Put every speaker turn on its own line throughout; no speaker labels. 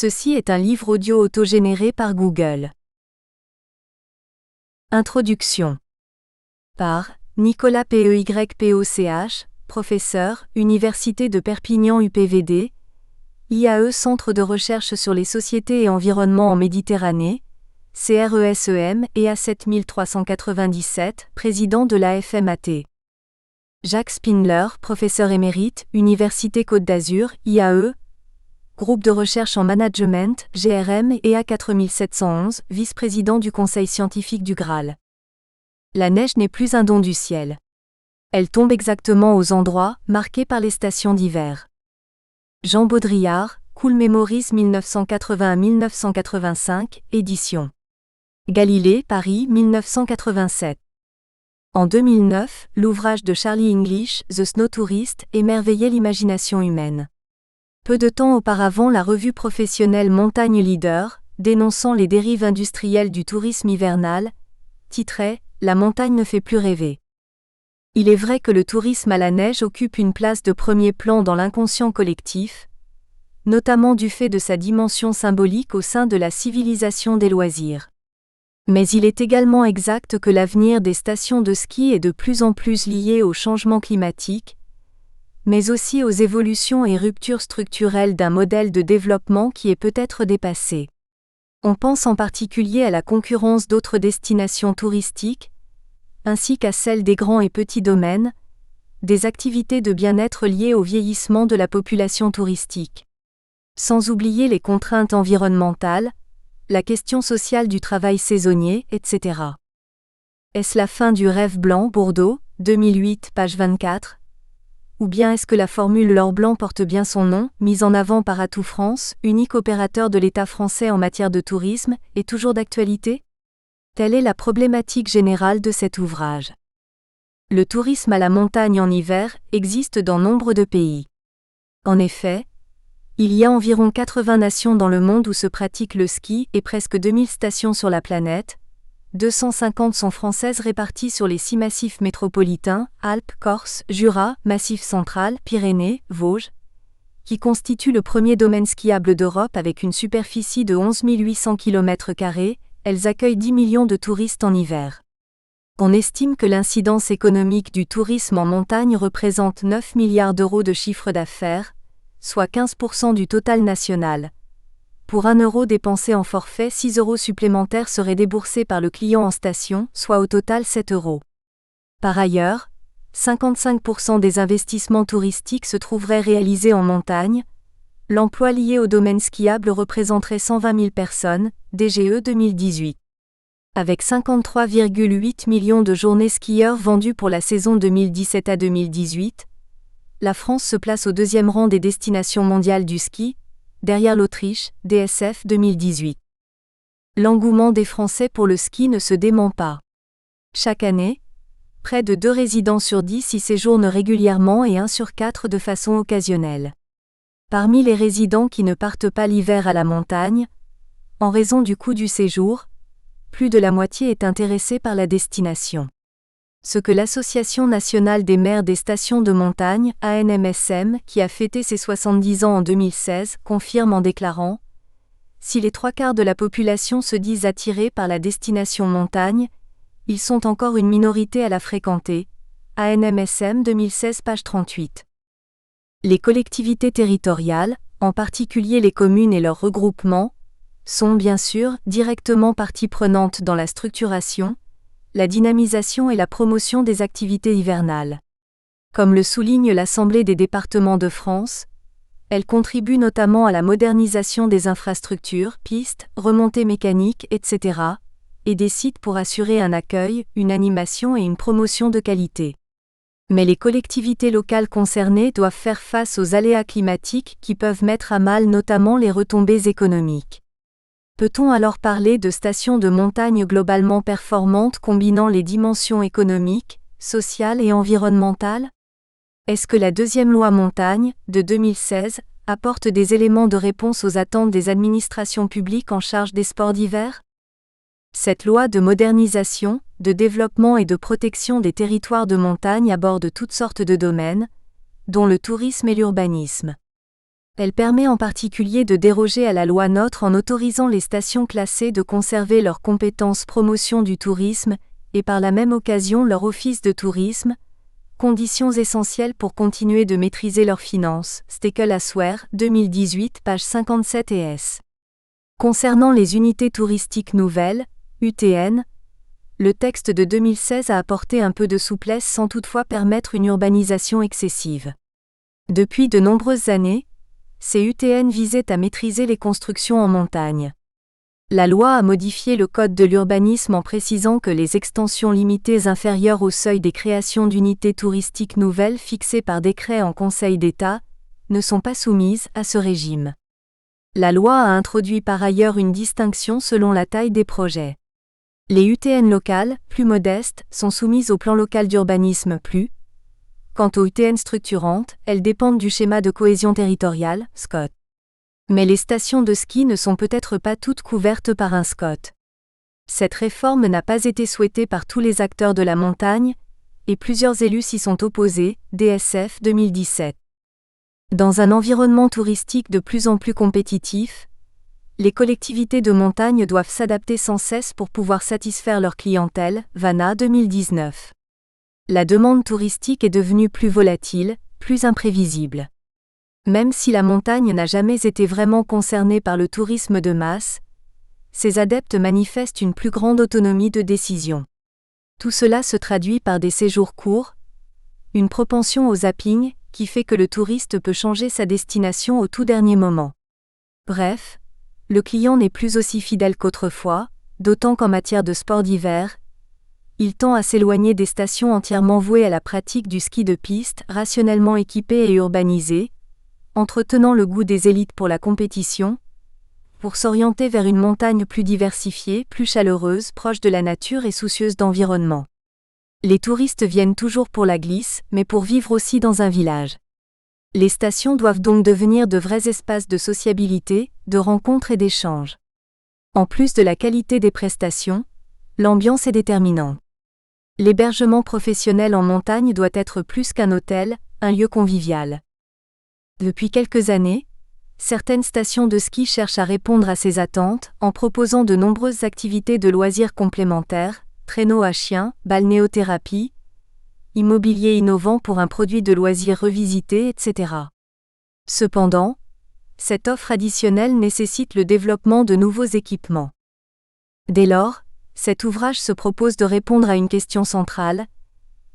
Ceci est un livre audio autogénéré par Google. Introduction. Par Nicolas Peypoch, professeur, Université de Perpignan UPVD, IAE Centre de recherche sur les sociétés et environnement en Méditerranée, CRESEM et A7397, président de la FMAT. Jacques Spindler, professeur émérite, Université Côte d'Azur, IAE, Groupe de recherche en management, GRM et A4711, vice-président du conseil scientifique du Graal. La neige n'est plus un don du ciel. Elle tombe exactement aux endroits marqués par les stations d'hiver. Jean Baudrillard, Cool Memories 1980-1985, édition. Galilée, Paris 1987. En 2009, l'ouvrage de Charlie English, The Snow Tourist, émerveillait l'imagination humaine. Peu de temps auparavant, la revue professionnelle Montagne Leader, dénonçant les dérives industrielles du tourisme hivernal, titrait « La montagne ne fait plus rêver ». Il est vrai que le tourisme à la neige occupe une place de premier plan dans l'inconscient collectif, notamment du fait de sa dimension symbolique au sein de la civilisation des loisirs. Mais il est également exact que l'avenir des stations de ski est de plus en plus lié au changement climatique, mais aussi aux évolutions et ruptures structurelles d'un modèle de développement qui est peut-être dépassé. On pense en particulier à la concurrence d'autres destinations touristiques, ainsi qu'à celle des grands et petits domaines, des activités de bien-être liées au vieillissement de la population touristique. Sans oublier les contraintes environnementales, la question sociale du travail saisonnier, etc. Est-ce la fin du rêve blanc, Bourdeau, 2008, page 24? Ou bien est-ce que la formule l'or blanc porte bien son nom, mise en avant par Atout France, unique opérateur de l'État français en matière de tourisme, est toujours d'actualité? Telle est la problématique générale de cet ouvrage. Le tourisme à la montagne en hiver existe dans nombre de pays. En effet, il y a environ 80 nations dans le monde où se pratique le ski et presque 2000 stations sur la planète. 250 sont françaises réparties sur les 6 massifs métropolitains, Alpes, Corse, Jura, Massif central, Pyrénées, Vosges, qui constituent le premier domaine skiable d'Europe avec une superficie de 11 800 km², elles accueillent 10 millions de touristes en hiver. On estime que l'incidence économique du tourisme en montagne représente 9 milliards d'euros de chiffre d'affaires, soit 15% du total national. Pour 1 euro dépensé en forfait, 6 euros supplémentaires seraient déboursés par le client en station, soit au total 7 euros. Par ailleurs, 55% des investissements touristiques se trouveraient réalisés en montagne. L'emploi lié au domaine skiable représenterait 120 000 personnes, DGE 2018. Avec 53,8 millions de journées skieurs vendues pour la saison 2017 à 2018, la France se place au 2e rang des destinations mondiales du ski, derrière l'Autriche, DSF 2018. L'engouement des Français pour le ski ne se dément pas. Chaque année, près de 2 résidents sur 10 y séjournent régulièrement et 1 sur 4 de façon occasionnelle. Parmi les résidents qui ne partent pas l'hiver à la montagne, en raison du coût du séjour, plus de la moitié est intéressée par la destination. Ce que l'Association nationale des maires des stations de montagne, ANMSM, qui a fêté ses 70 ans en 2016, confirme en déclarant « Si les 3/4 de la population se disent attirés par la destination montagne, ils sont encore une minorité à la fréquenter. » ANMSM 2016, page 38. Les collectivités territoriales, en particulier les communes et leurs regroupements, sont bien sûr directement partie prenante dans la structuration, la dynamisation et la promotion des activités hivernales. Comme le souligne l'Assemblée des départements de France, elle contribue notamment à la modernisation des infrastructures, pistes, remontées mécaniques, etc., et des sites pour assurer un accueil, une animation et une promotion de qualité. Mais les collectivités locales concernées doivent faire face aux aléas climatiques qui peuvent mettre à mal notamment les retombées économiques. Peut-on alors parler de stations de montagne globalement performantes combinant les dimensions économiques, sociales et environnementales? Est-ce que la 2e loi montagne, de 2016, apporte des éléments de réponse aux attentes des administrations publiques en charge des sports d'hiver? Cette loi de modernisation, de développement et de protection des territoires de montagne aborde toutes sortes de domaines, dont le tourisme et l'urbanisme. Elle permet en particulier de déroger à la loi NOTRe en autorisant les stations classées de conserver leurs compétences promotion du tourisme, et par la même occasion leur office de tourisme, conditions essentielles pour continuer de maîtriser leurs finances. Stekel-Asware, 2018, page 57 et s. Concernant les unités touristiques nouvelles, UTN, le texte de 2016 a apporté un peu de souplesse sans toutefois permettre une urbanisation excessive. Depuis de nombreuses années, ces UTN visaient à maîtriser les constructions en montagne. La loi a modifié le code de l'urbanisme en précisant que les extensions limitées inférieures au seuil des créations d'unités touristiques nouvelles fixées par décret en Conseil d'État ne sont pas soumises à ce régime. La loi a introduit par ailleurs une distinction selon la taille des projets. Les UTN locales, plus modestes, sont soumises au plan local d'urbanisme plus. Quant aux UTN structurantes, elles dépendent du schéma de cohésion territoriale, SCOT. Mais les stations de ski ne sont peut-être pas toutes couvertes par un SCOT. Cette réforme n'a pas été souhaitée par tous les acteurs de la montagne, et plusieurs élus s'y sont opposés, DSF 2017. Dans un environnement touristique de plus en plus compétitif, les collectivités de montagne doivent s'adapter sans cesse pour pouvoir satisfaire leur clientèle, Vana 2019. La demande touristique est devenue plus volatile, plus imprévisible. Même si la montagne n'a jamais été vraiment concernée par le tourisme de masse, ses adeptes manifestent une plus grande autonomie de décision. Tout cela se traduit par des séjours courts, une propension au zapping, qui fait que le touriste peut changer sa destination au tout dernier moment. Bref, le client n'est plus aussi fidèle qu'autrefois, d'autant qu'en matière de sport d'hiver, il tend à s'éloigner des stations entièrement vouées à la pratique du ski de piste, rationnellement équipées et urbanisées, entretenant le goût des élites pour la compétition, pour s'orienter vers une montagne plus diversifiée, plus chaleureuse, proche de la nature et soucieuse d'environnement. Les touristes viennent toujours pour la glisse, mais pour vivre aussi dans un village. Les stations doivent donc devenir de vrais espaces de sociabilité, de rencontres et d'échanges. En plus de la qualité des prestations, l'ambiance est déterminante. L'hébergement professionnel en montagne doit être plus qu'un hôtel, un lieu convivial. Depuis quelques années, certaines stations de ski cherchent à répondre à ces attentes en proposant de nombreuses activités de loisirs complémentaires, traîneaux à chiens, balnéothérapie, immobilier innovant pour un produit de loisirs revisité, etc. Cependant, cette offre additionnelle nécessite le développement de nouveaux équipements. Dès lors, cet ouvrage se propose de répondre à une question centrale: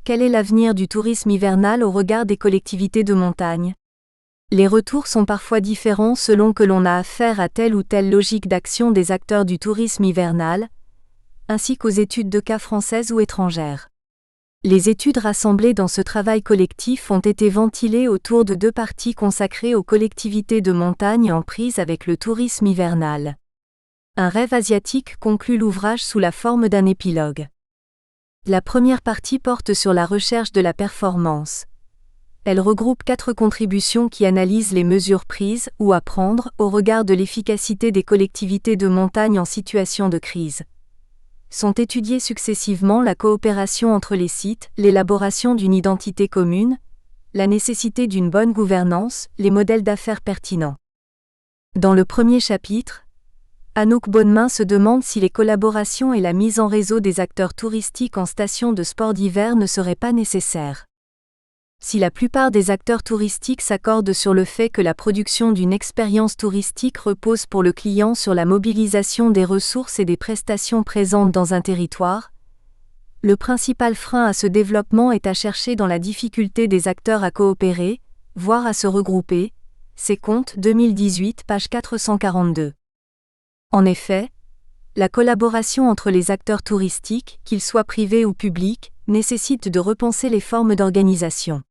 quel est l'avenir du tourisme hivernal au regard des collectivités de montagne ? Les retours sont parfois différents selon que l'on a affaire à telle ou telle logique d'action des acteurs du tourisme hivernal, ainsi qu'aux études de cas françaises ou étrangères. Les études rassemblées dans ce travail collectif ont été ventilées autour de deux parties consacrées aux collectivités de montagne en prise avec le tourisme hivernal. Un rêve asiatique conclut l'ouvrage sous la forme d'un épilogue. La première partie porte sur la recherche de la performance. Elle regroupe 4 contributions qui analysent les mesures prises ou à prendre au regard de l'efficacité des collectivités de montagne en situation de crise. Sont étudiées successivement la coopération entre les sites, l'élaboration d'une identité commune, la nécessité d'une bonne gouvernance, les modèles d'affaires pertinents. Dans le premier chapitre, Anouk Bonnemain se demande si les collaborations et la mise en réseau des acteurs touristiques en station de sport d'hiver ne seraient pas nécessaires. Si la plupart des acteurs touristiques s'accordent sur le fait que la production d'une expérience touristique repose pour le client sur la mobilisation des ressources et des prestations présentes dans un territoire, le principal frein à ce développement est à chercher dans la difficulté des acteurs à coopérer, voire à se regrouper. C'est Comte 2018, page 442. En effet, la collaboration entre les acteurs touristiques, qu'ils soient privés ou publics, nécessite de repenser les formes d'organisation.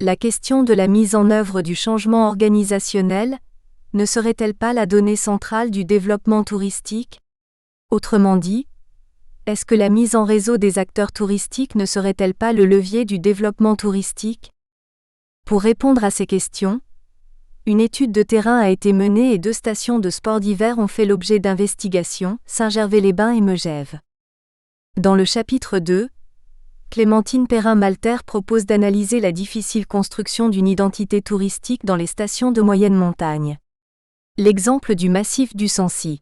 La question de la mise en œuvre du changement organisationnel ne serait-elle pas la donnée centrale du développement touristique ? Autrement dit, est-ce que la mise en réseau des acteurs touristiques ne serait-elle pas le levier du développement touristique ? Pour répondre à ces questions, une étude de terrain a été menée et 2 stations de sport d'hiver ont fait l'objet d'investigations, Saint-Gervais-les-Bains et Megève. Dans le chapitre 2, Clémentine Perrin-Malter propose d'analyser la difficile construction d'une identité touristique dans les stations de moyenne montagne. L'exemple du massif du Sancy.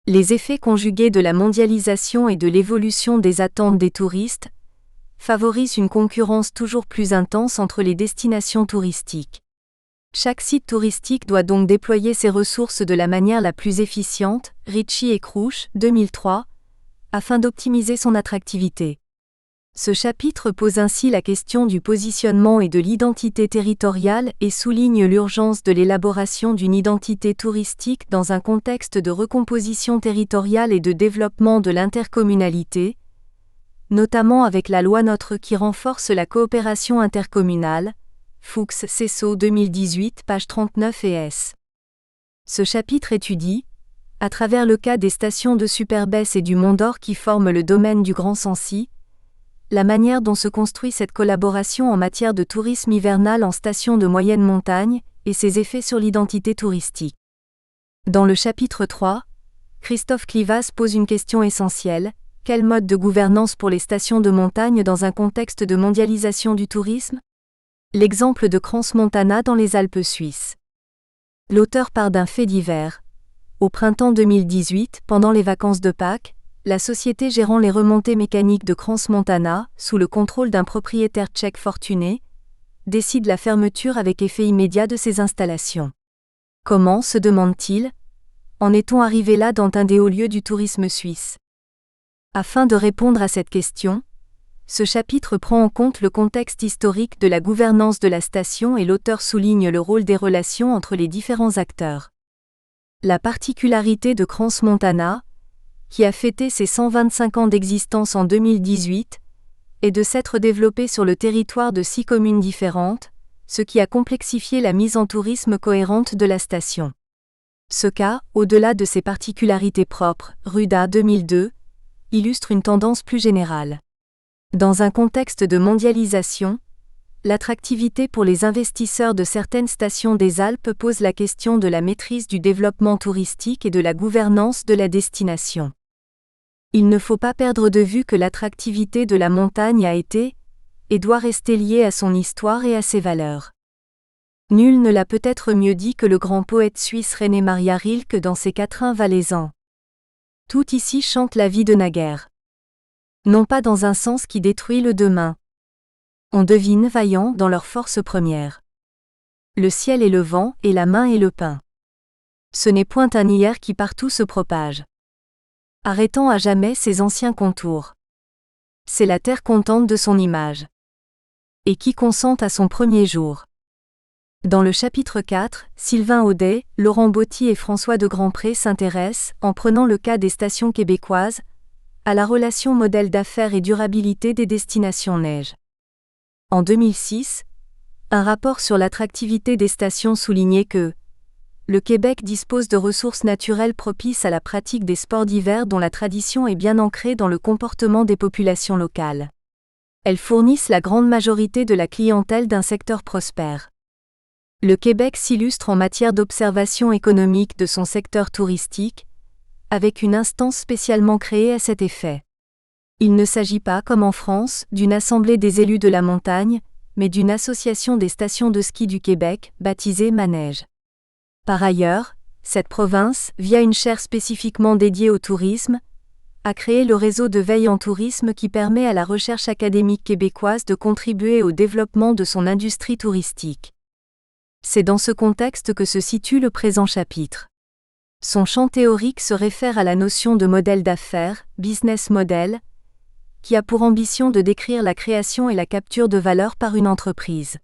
Les effets conjugués de la mondialisation et de l'évolution des attentes des touristes favorisent une concurrence toujours plus intense entre les destinations touristiques. Chaque site touristique doit donc déployer ses ressources de la manière la plus efficiente, Ritchie et Crouch, 2003, afin d'optimiser son attractivité. Ce chapitre pose ainsi la question du positionnement et de l'identité territoriale et souligne l'urgence de l'élaboration d'une identité touristique dans un contexte de recomposition territoriale et de développement de l'intercommunalité, notamment avec la loi NOTRe qui renforce la coopération intercommunale, Fuchs Cesso 2018, page 39 et s. Ce chapitre étudie, à travers le cas des stations de Superbès et du Mont d'Or qui forment le domaine du Grand Sancy, la manière dont se construit cette collaboration en matière de tourisme hivernal en station de moyenne montagne et ses effets sur l'identité touristique. Dans le chapitre 3, Christophe Clivaz pose une question essentielle: quel mode de gouvernance pour les stations de montagne dans un contexte de mondialisation du tourisme? L'exemple de Crans-Montana dans les Alpes suisses. L'auteur part d'un fait divers. Au printemps 2018, pendant les vacances de Pâques, la société gérant les remontées mécaniques de Crans-Montana, sous le contrôle d'un propriétaire tchèque fortuné, décide la fermeture avec effet immédiat de ses installations. Comment, se demande-t-il, en est-on arrivé là dans un des hauts lieux du tourisme suisse? Afin de répondre à cette question, ce chapitre prend en compte le contexte historique de la gouvernance de la station et l'auteur souligne le rôle des relations entre les différents acteurs. La particularité de Crans-Montana, qui a fêté ses 125 ans d'existence en 2018, est de s'être développée sur le territoire de 6 communes différentes, ce qui a complexifié la mise en tourisme cohérente de la station. Ce cas, au-delà de ses particularités propres, Ruda 2002, illustre une tendance plus générale. Dans un contexte de mondialisation, l'attractivité pour les investisseurs de certaines stations des Alpes pose la question de la maîtrise du développement touristique et de la gouvernance de la destination. Il ne faut pas perdre de vue que l'attractivité de la montagne a été, et doit rester liée à son histoire et à ses valeurs. Nul ne l'a peut-être mieux dit que le grand poète suisse René Maria Rilke dans ses quatrains valaisans. Tout ici chante la vie de naguère. Non pas dans un sens qui détruit le demain. On devine vaillants dans leur force première. Le ciel et le vent, et la main et le pain. Ce n'est point un hier qui partout se propage, arrêtant à jamais ses anciens contours. C'est la terre contente de son image. Et qui consente à son premier jour. Dans le chapitre 4, Sylvain Audet, Laurent Botti et François de Grandpré s'intéressent, en prenant le cas des stations québécoises, à la relation modèle d'affaires et durabilité des destinations neige. En 2006, un rapport sur l'attractivité des stations soulignait que le Québec dispose de ressources naturelles propices à la pratique des sports d'hiver dont la tradition est bien ancrée dans le comportement des populations locales. Elles fournissent la grande majorité de la clientèle d'un secteur prospère. Le Québec s'illustre en matière d'observation économique de son secteur touristique, avec une instance spécialement créée à cet effet. Il ne s'agit pas, comme en France, d'une assemblée des élus de la montagne, mais d'une association des stations de ski du Québec, baptisée Manège. Par ailleurs, cette province, via une chaire spécifiquement dédiée au tourisme, a créé le réseau de veille en tourisme qui permet à la recherche académique québécoise de contribuer au développement de son industrie touristique. C'est dans ce contexte que se situe le présent chapitre. Son champ théorique se réfère à la notion de modèle d'affaires, business model, qui a pour ambition de décrire la création et la capture de valeur par une entreprise.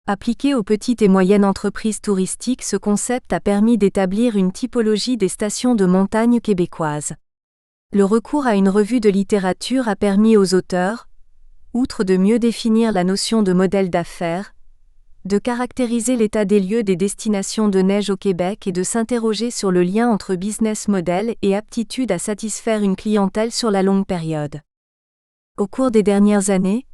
Appliqué aux petites et moyennes entreprises touristiques, ce concept a permis d'établir une typologie des stations de montagne québécoises. Le recours à une revue de littérature a permis aux auteurs, outre de mieux définir la notion de modèle d'affaires, de caractériser l'état des lieux des destinations de neige au Québec et de s'interroger sur le lien entre business model et aptitude à satisfaire une clientèle sur la longue période. Au cours des dernières années,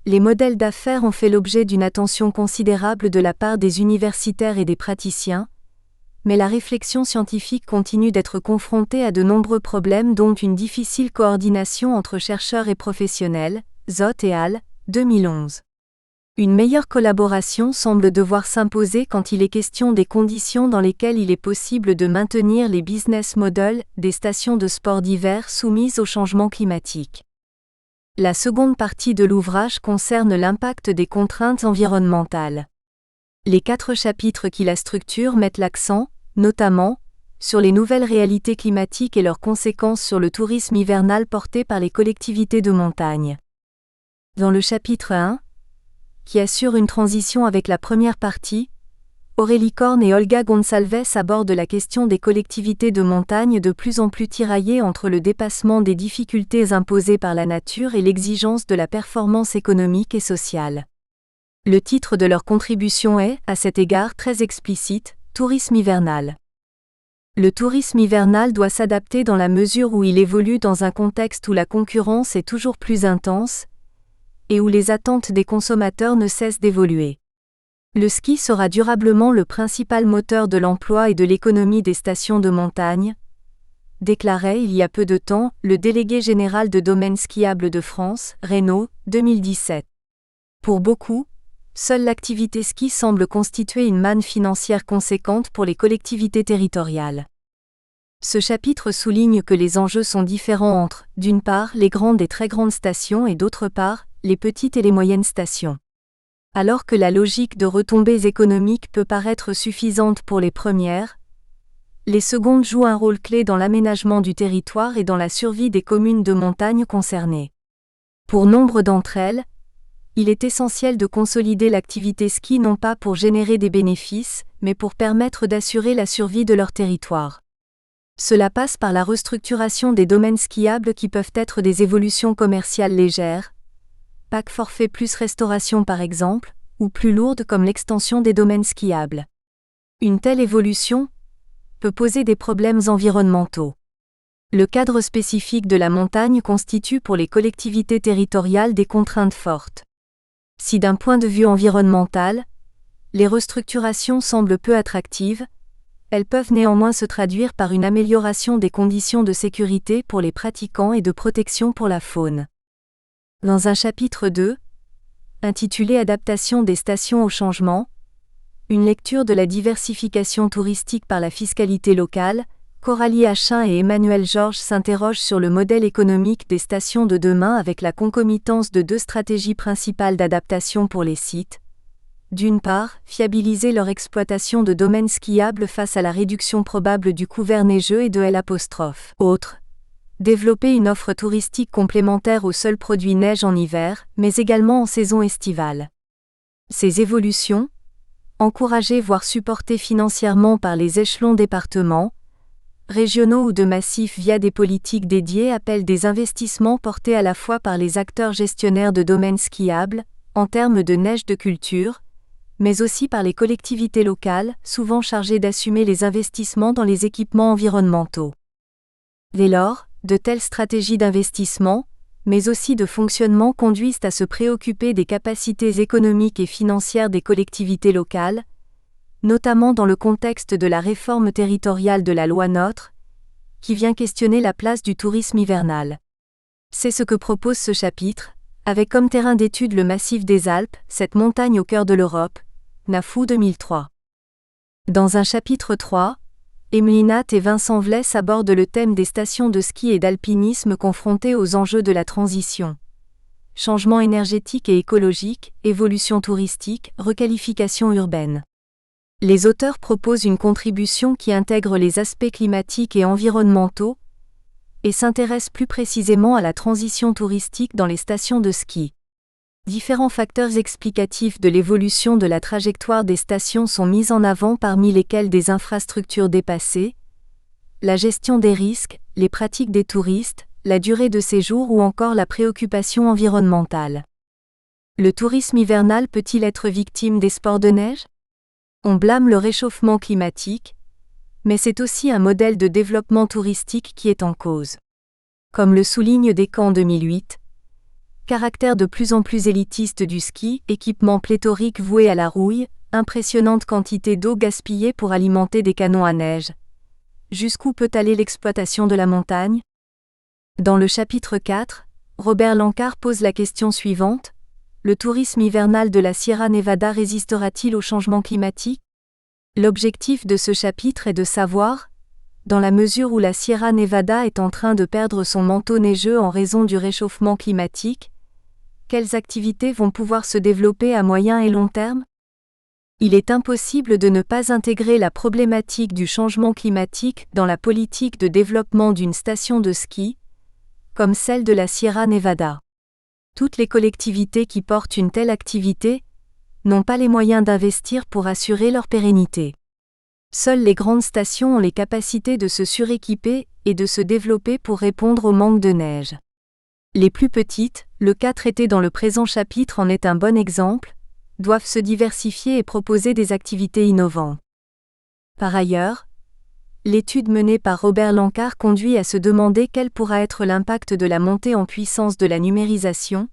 les modèles d'affaires ont fait l'objet d'une attention considérable de la part des universitaires et des praticiens, mais la réflexion scientifique continue d'être confrontée à de nombreux problèmes dont une difficile coordination entre chercheurs et professionnels, Zott et al., 2011. Une meilleure collaboration semble devoir s'imposer quand il est question des conditions dans lesquelles il est possible de maintenir les business models des stations de sport d'hiver soumises au changement climatique. La seconde partie de l'ouvrage concerne l'impact des contraintes environnementales. Les 4 chapitres qui la structurent mettent l'accent, notamment, sur les nouvelles réalités climatiques et leurs conséquences sur le tourisme hivernal porté par les collectivités de montagne. Dans le chapitre 1, qui assure une transition avec la première partie, Aurélie Korn et Olga Gonçalves abordent la question des collectivités de montagne de plus en plus tiraillées entre le dépassement des difficultés imposées par la nature et l'exigence de la performance économique et sociale. Le titre de leur contribution est, à cet égard très explicite, « Tourisme hivernal ». Le tourisme hivernal doit s'adapter dans la mesure où il évolue dans un contexte où la concurrence est toujours plus intense et où les attentes des consommateurs ne cessent d'évoluer. Le ski sera durablement le principal moteur de l'emploi et de l'économie des stations de montagne, déclarait il y a peu de temps le délégué général de Domaines skiables de France, Reynaud, 2017. Pour beaucoup, seule l'activité ski semble constituer une manne financière conséquente pour les collectivités territoriales. Ce chapitre souligne que les enjeux sont différents entre, d'une part, les grandes et très grandes stations et d'autre part, les petites et les moyennes stations. Alors que la logique de retombées économiques peut paraître suffisante pour les premières, les secondes jouent un rôle clé dans l'aménagement du territoire et dans la survie des communes de montagne concernées. Pour nombre d'entre elles, il est essentiel de consolider l'activité ski non pas pour générer des bénéfices, mais pour permettre d'assurer la survie de leur territoire. Cela passe par la restructuration des domaines skiables qui peuvent être des évolutions commerciales légères, pack forfait plus restauration par exemple, ou plus lourdes comme l'extension des domaines skiables. Une telle évolution peut poser des problèmes environnementaux. Le cadre spécifique de la montagne constitue pour les collectivités territoriales des contraintes fortes. Si d'un point de vue environnemental, les restructurations semblent peu attractives, elles peuvent néanmoins se traduire par une amélioration des conditions de sécurité pour les pratiquants et de protection pour la faune. Dans un chapitre 2, intitulé Adaptation des stations au changement, une lecture de la diversification touristique par la fiscalité locale, Coralie Achin et Emmanuel Georges s'interrogent sur le modèle économique des stations de demain avec la concomitance de 2 stratégies principales d'adaptation pour les sites. D'une part, fiabiliser leur exploitation de domaines skiables face à la réduction probable du couvert neigeux et de L'. Autre, développer une offre touristique complémentaire aux seuls produits neige en hiver, mais également en saison estivale. Ces évolutions, encouragées voire supportées financièrement par les échelons départements, régionaux ou de massifs via des politiques dédiées appellent des investissements portés à la fois par les acteurs gestionnaires de domaines skiables, en termes de neige de culture, mais aussi par les collectivités locales, souvent chargées d'assumer les investissements dans les équipements environnementaux. Dès lors, de telles stratégies d'investissement, mais aussi de fonctionnement conduisent à se préoccuper des capacités économiques et financières des collectivités locales, notamment dans le contexte de la réforme territoriale de la loi NOTRe, qui vient questionner la place du tourisme hivernal. C'est ce que propose ce chapitre, avec comme terrain d'étude le massif des Alpes, cette montagne au cœur de l'Europe, NAFU 2003. Dans un chapitre 3, Emelie Nat et Vincent Vlès abordent le thème des stations de ski et d'alpinisme confrontées aux enjeux de la transition. Changement énergétique et écologique, évolution touristique, requalification urbaine. Les auteurs proposent une contribution qui intègre les aspects climatiques et environnementaux et s'intéresse plus précisément à la transition touristique dans les stations de ski. Différents facteurs explicatifs de l'évolution de la trajectoire des stations sont mis en avant, parmi lesquels des infrastructures dépassées, la gestion des risques, les pratiques des touristes, la durée de séjour ou encore la préoccupation environnementale. Le tourisme hivernal peut-il être victime des sports de neige ? On blâme le réchauffement climatique, mais c'est aussi un modèle de développement touristique qui est en cause. Comme le souligne Descamps en 2008, caractère de plus en plus élitiste du ski, équipement pléthorique voué à la rouille, impressionnante quantité d'eau gaspillée pour alimenter des canons à neige. Jusqu'où peut aller l'exploitation de la montagne ? Dans le chapitre 4, Robert Lancard pose la question suivante: le tourisme hivernal de la Sierra Nevada résistera-t-il au changement climatique? L'objectif de ce chapitre est de savoir, dans la mesure où la Sierra Nevada est en train de perdre son manteau neigeux en raison du réchauffement climatique, quelles activités vont pouvoir se développer à moyen et long terme? Il est impossible de ne pas intégrer la problématique du changement climatique dans la politique de développement d'une station de ski, comme celle de la Sierra Nevada. Toutes les collectivités qui portent une telle activité n'ont pas les moyens d'investir pour assurer leur pérennité. Seules les grandes stations ont les capacités de se suréquiper et de se développer pour répondre au manque de neige. Les plus petites, le cas traité dans le présent chapitre en est un bon exemple, doivent se diversifier et proposer des activités innovantes. Par ailleurs, l'étude menée par Robert Lancard conduit à se demander quel pourra être l'impact de la montée en puissance de la numérisation,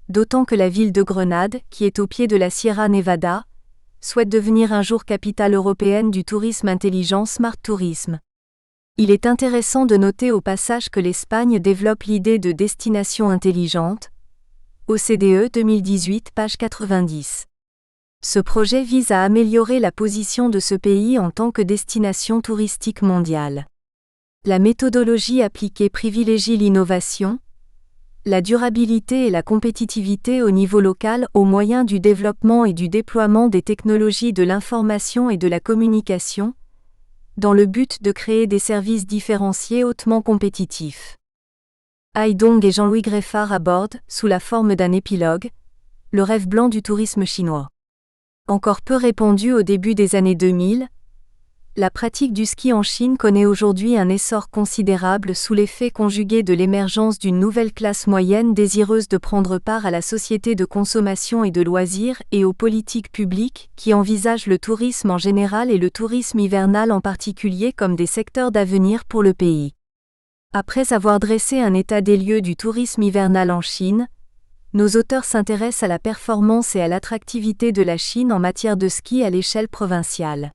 d'autant que la ville de Grenade, qui est au pied de la Sierra Nevada, souhaite devenir un jour capitale européenne du tourisme intelligent Smart Tourism. Il est intéressant de noter au passage que l'Espagne développe l'idée de destination intelligente, OCDE 2018 page 90. Ce projet vise à améliorer la position de ce pays en tant que destination touristique mondiale. La méthodologie appliquée privilégie l'innovation, la durabilité et la compétitivité au niveau local au moyen du développement et du déploiement des technologies de l'information et de la communication, dans le but de créer des services différenciés hautement compétitifs. Haidong et Jean-Louis Greffard abordent, sous la forme d'un épilogue, le rêve blanc du tourisme chinois. Encore peu répandu au début des années 2000, la pratique du ski en Chine connaît aujourd'hui un essor considérable sous l'effet conjugué de l'émergence d'une nouvelle classe moyenne désireuse de prendre part à la société de consommation et de loisirs et aux politiques publiques qui envisagent le tourisme en général et le tourisme hivernal en particulier comme des secteurs d'avenir pour le pays. Après avoir dressé un état des lieux du tourisme hivernal en Chine, nos auteurs s'intéressent à la performance et à l'attractivité de la Chine en matière de ski à l'échelle provinciale.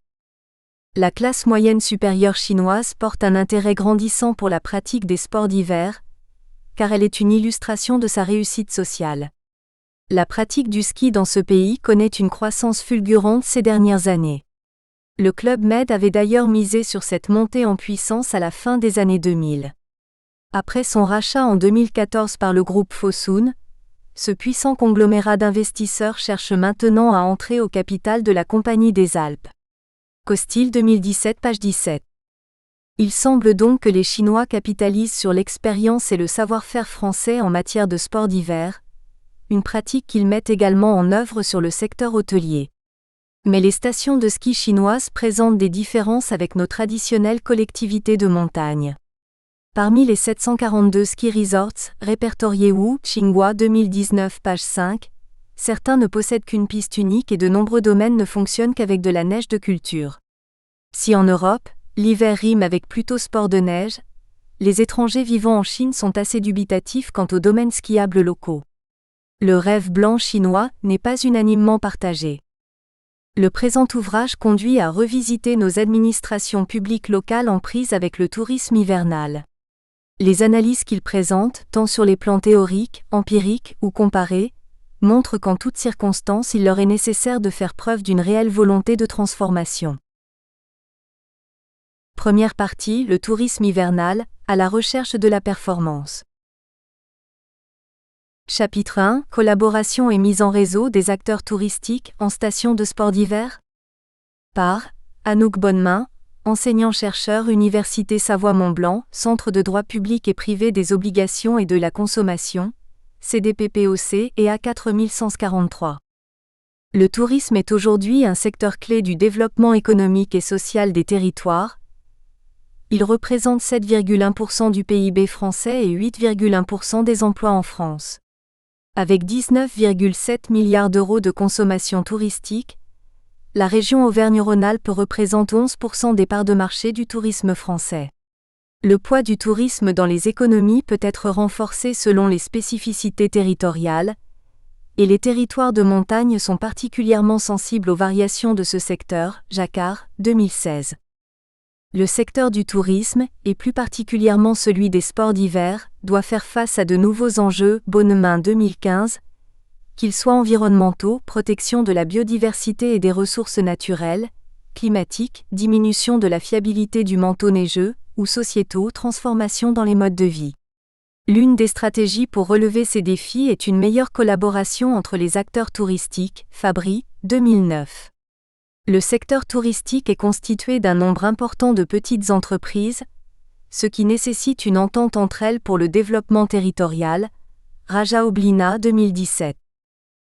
La classe moyenne supérieure chinoise porte un intérêt grandissant pour la pratique des sports d'hiver, car elle est une illustration de sa réussite sociale. La pratique du ski dans ce pays connaît une croissance fulgurante ces dernières années. Le Club Med avait d'ailleurs misé sur cette montée en puissance à la fin des années 2000. Après son rachat en 2014 par le groupe Fosun, ce puissant conglomérat d'investisseurs cherche maintenant à entrer au capital de la Compagnie des Alpes. Costil 2017 page 17. Il semble donc que les Chinois capitalisent sur l'expérience et le savoir-faire français en matière de sport d'hiver, une pratique qu'ils mettent également en œuvre sur le secteur hôtelier. Mais les stations de ski chinoises présentent des différences avec nos traditionnelles collectivités de montagne. Parmi les 742 ski resorts répertoriés Wu Xinghua 2019 page 5, certains ne possèdent qu'une piste unique et de nombreux domaines ne fonctionnent qu'avec de la neige de culture. Si en Europe, l'hiver rime avec plutôt sport de neige, les étrangers vivant en Chine sont assez dubitatifs quant aux domaines skiables locaux. Le rêve blanc chinois n'est pas unanimement partagé. Le présent ouvrage conduit à revisiter nos administrations publiques locales en prise avec le tourisme hivernal. Les analyses qu'il présente, tant sur les plans théoriques, empiriques ou comparés, montrent qu'en toutes circonstances il leur est nécessaire de faire preuve d'une réelle volonté de transformation. Première partie, le tourisme hivernal, à la recherche de la performance. Chapitre 1, collaboration et mise en réseau des acteurs touristiques en station de sport d'hiver. Par Anouk Bonnemain, enseignant-chercheur Université Savoie-Mont-Blanc, Centre de droit public et privé des obligations et de la consommation, CDPPOC et A4143. Le tourisme est aujourd'hui un secteur clé du développement économique et social des territoires. Il représente 7,1% du PIB français et 8,1% des emplois en France. Avec 19,7 milliards d'euros de consommation touristique, la région Auvergne-Rhône-Alpes représente 11% des parts de marché du tourisme français. Le poids du tourisme dans les économies peut être renforcé selon les spécificités territoriales, et les territoires de montagne sont particulièrement sensibles aux variations de ce secteur, Jacquard, 2016. Le secteur du tourisme, et plus particulièrement celui des sports d'hiver, doit faire face à de nouveaux enjeux, Bonnemin 2015, qu'ils soient environnementaux, protection de la biodiversité et des ressources naturelles, climatiques, diminution de la fiabilité du manteau neigeux, ou sociétaux, transformation dans les modes de vie. L'une des stratégies pour relever ces défis est une meilleure collaboration entre les acteurs touristiques, Fabry, 2009. Le secteur touristique est constitué d'un nombre important de petites entreprises, ce qui nécessite une entente entre elles pour le développement territorial, Raja Oblina 2017.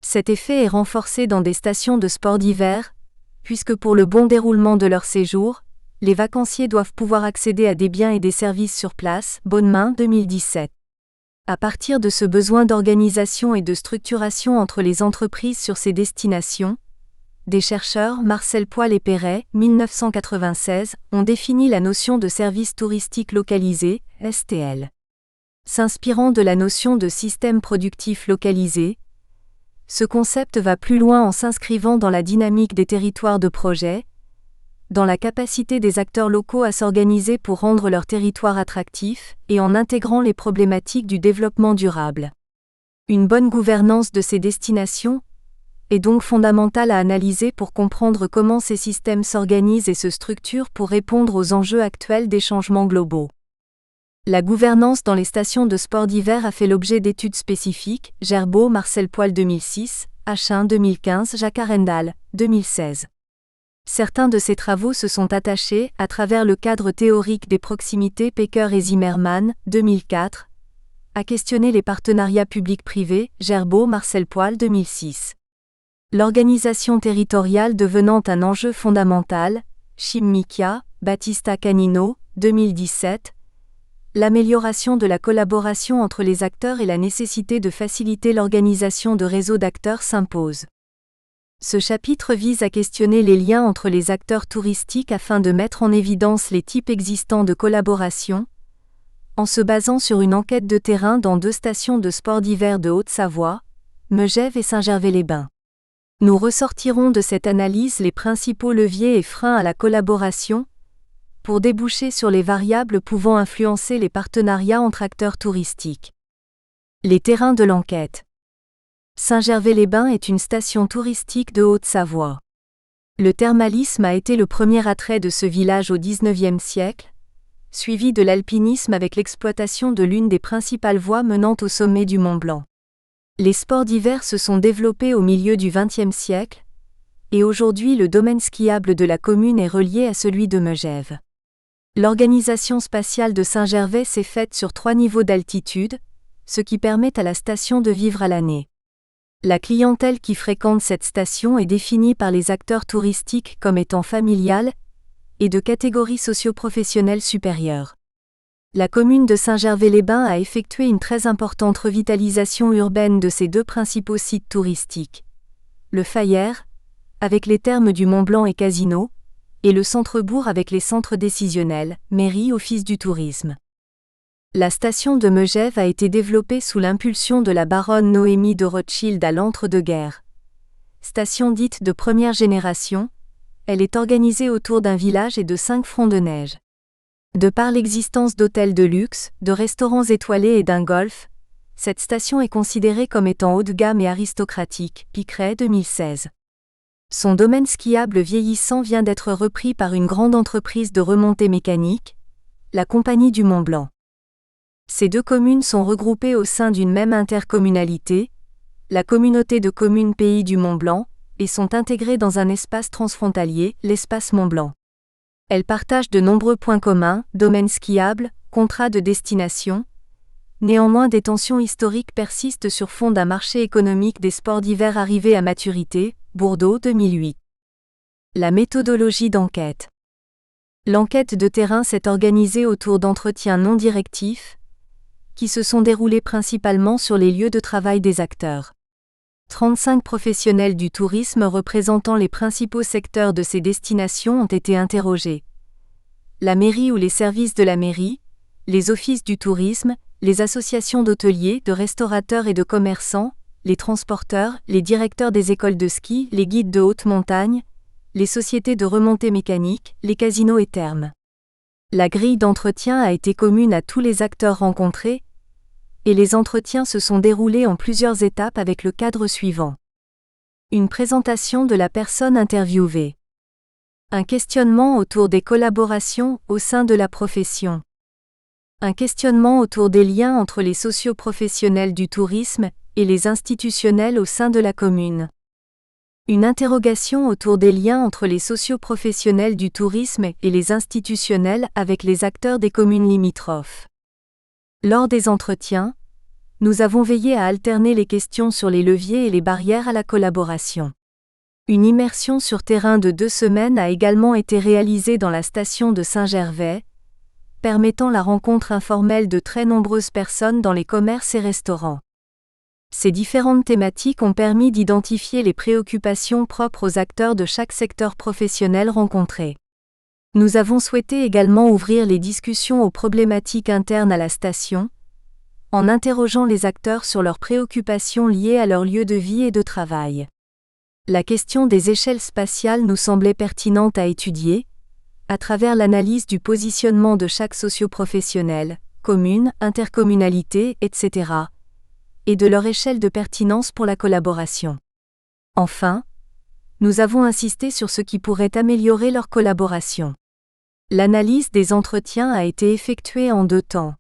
Cet effet est renforcé dans des stations de sport d'hiver, puisque pour le bon déroulement de leur séjour, les vacanciers doivent pouvoir accéder à des biens et des services sur place, Bonnemin 2017. À partir de ce besoin d'organisation et de structuration entre les entreprises sur ces destinations, des chercheurs, Marcel Poil et Perret, 1996, ont défini la notion de service touristique localisé, STL. S'inspirant de la notion de système productif localisé, ce concept va plus loin en s'inscrivant dans la dynamique des territoires de projet, dans la capacité des acteurs locaux à s'organiser pour rendre leur territoire attractif, et en intégrant les problématiques du développement durable. Une bonne gouvernance de ces destinations est donc fondamentale à analyser pour comprendre comment ces systèmes s'organisent et se structurent pour répondre aux enjeux actuels des changements globaux. La gouvernance dans les stations de sport d'hiver a fait l'objet d'études spécifiques, Gerbeau, Marcel Poil 2006, H1 2015, Jacques Arendal, 2016. Certains de ces travaux se sont attachés, à travers le cadre théorique des proximités Pecker et Zimmermann, 2004, à questionner les partenariats publics-privés, Gerbeau, Marcel Poil 2006. L'organisation territoriale devenant un enjeu fondamental, Chimmikia, Battista Canino, 2017. L'amélioration de la collaboration entre les acteurs et la nécessité de faciliter l'organisation de réseaux d'acteurs s'impose. Ce chapitre vise à questionner les liens entre les acteurs touristiques afin de mettre en évidence les types existants de collaboration, en se basant sur une enquête de terrain dans 2 stations de sport d'hiver de Haute-Savoie, Megève et Saint-Gervais-les-Bains. Nous ressortirons de cette analyse les principaux leviers et freins à la collaboration, pour déboucher sur les variables pouvant influencer les partenariats entre acteurs touristiques. Les terrains de l'enquête. Saint-Gervais-les-Bains est une station touristique de Haute-Savoie. Le thermalisme a été le premier attrait de ce village au XIXe siècle, suivi de l'alpinisme avec l'exploitation de l'une des principales voies menant au sommet du Mont Blanc. Les sports d'hiver se sont développés au milieu du XXe siècle, et aujourd'hui le domaine skiable de la commune est relié à celui de Megève. L'organisation spatiale de Saint-Gervais s'est faite sur 3 niveaux d'altitude, ce qui permet à la station de vivre à l'année. La clientèle qui fréquente cette station est définie par les acteurs touristiques comme étant familiale et de catégorie socio-professionnelle supérieure. La commune de Saint-Gervais-les-Bains a effectué une très importante revitalisation urbaine de ses 2 principaux sites touristiques. Le Fayère, avec les thermes du Mont Blanc et Casino, et le centre-bourg avec les centres décisionnels, mairie, office du tourisme. La station de Megève a été développée sous l'impulsion de la baronne Noémie de Rothschild à l'entre-deux-guerres. Station dite de première génération, elle est organisée autour d'un village et de 5 fronts de neige. De par l'existence d'hôtels de luxe, de restaurants étoilés et d'un golf, cette station est considérée comme étant haut de gamme et aristocratique, Picret 2016. Son domaine skiable vieillissant vient d'être repris par une grande entreprise de remontée mécanique, la Compagnie du Mont Blanc. Ces 2 communes sont regroupées au sein d'une même intercommunalité, la communauté de communes Pays du Mont Blanc, et sont intégrées dans un espace transfrontalier, l'espace Mont Blanc. Elles partagent de nombreux points communs, domaines skiables, contrats de destination. Néanmoins, des tensions historiques persistent sur fond d'un marché économique des sports d'hiver arrivé à maturité, Bourdeau 2008. La méthodologie d'enquête. L'enquête de terrain s'est organisée autour d'entretiens non directifs, qui se sont déroulés principalement sur les lieux de travail des acteurs. 35 professionnels du tourisme représentant les principaux secteurs de ces destinations ont été interrogés. La mairie ou les services de la mairie, les offices du tourisme, les associations d'hôteliers, de restaurateurs et de commerçants, les transporteurs, les directeurs des écoles de ski, les guides de haute montagne, les sociétés de remontée mécanique, les casinos et thermes. La grille d'entretien a été commune à tous les acteurs rencontrés, et les entretiens se sont déroulés en plusieurs étapes avec le cadre suivant. Une présentation de la personne interviewée. Un questionnement autour des collaborations au sein de la profession. Un questionnement autour des liens entre les socio-professionnels du tourisme et les institutionnels au sein de la commune. Une interrogation autour des liens entre les socio-professionnels du tourisme et les institutionnels avec les acteurs des communes limitrophes. Lors des entretiens, nous avons veillé à alterner les questions sur les leviers et les barrières à la collaboration. Une immersion sur terrain de 2 semaines a également été réalisée dans la station de Saint-Gervais, permettant la rencontre informelle de très nombreuses personnes dans les commerces et restaurants. Ces différentes thématiques ont permis d'identifier les préoccupations propres aux acteurs de chaque secteur professionnel rencontré. Nous avons souhaité également ouvrir les discussions aux problématiques internes à la station, en interrogeant les acteurs sur leurs préoccupations liées à leur lieu de vie et de travail. La question des échelles spatiales nous semblait pertinente à étudier, à travers l'analyse du positionnement de chaque socio-professionnel, commune, intercommunalité, etc., et de leur échelle de pertinence pour la collaboration. Enfin, nous avons insisté sur ce qui pourrait améliorer leur collaboration. L'analyse des entretiens a été effectuée en 2 temps.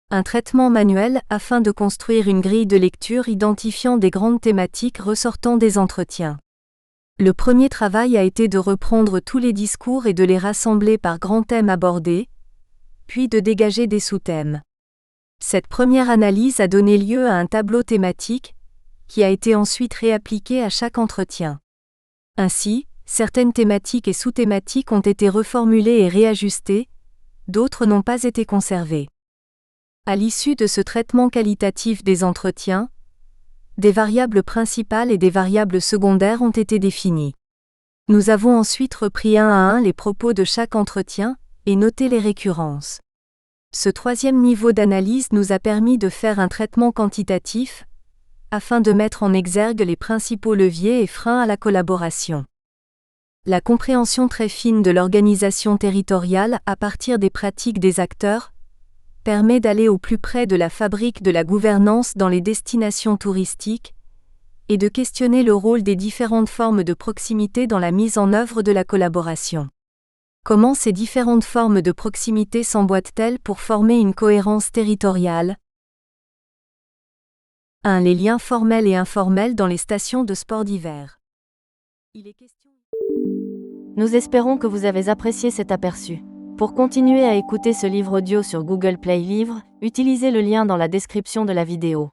Un traitement manuel afin de construire une grille de lecture identifiant des grandes thématiques ressortant des entretiens. Le premier travail a été de reprendre tous les discours et de les rassembler par grands thèmes abordés, puis de dégager des sous-thèmes. Cette première analyse a donné lieu à un tableau thématique, qui a été ensuite réappliqué à chaque entretien. Ainsi, certaines thématiques et sous-thématiques ont été reformulées et réajustées, d'autres n'ont pas été conservées. À l'issue de ce traitement qualitatif des entretiens, des variables principales et des variables secondaires ont été définies. Nous avons ensuite repris un à un les propos de chaque entretien, et noté les récurrences. Ce 3e niveau d'analyse nous a permis de faire un traitement quantitatif, afin de mettre en exergue les principaux leviers et freins à la collaboration. La compréhension très fine de l'organisation territoriale à partir des pratiques des acteurs permet d'aller au plus près de la fabrique de la gouvernance dans les destinations touristiques et de questionner le rôle des différentes formes de proximité dans la mise en œuvre de la collaboration. Comment ces différentes formes de proximité s'emboîtent-elles pour former une cohérence territoriale ? 1. Les liens formels et informels dans les stations de sport d'hiver.
Nous espérons que vous avez apprécié cet aperçu. Pour continuer à écouter ce livre audio sur Google Play Livres, utilisez le lien dans la description de la vidéo.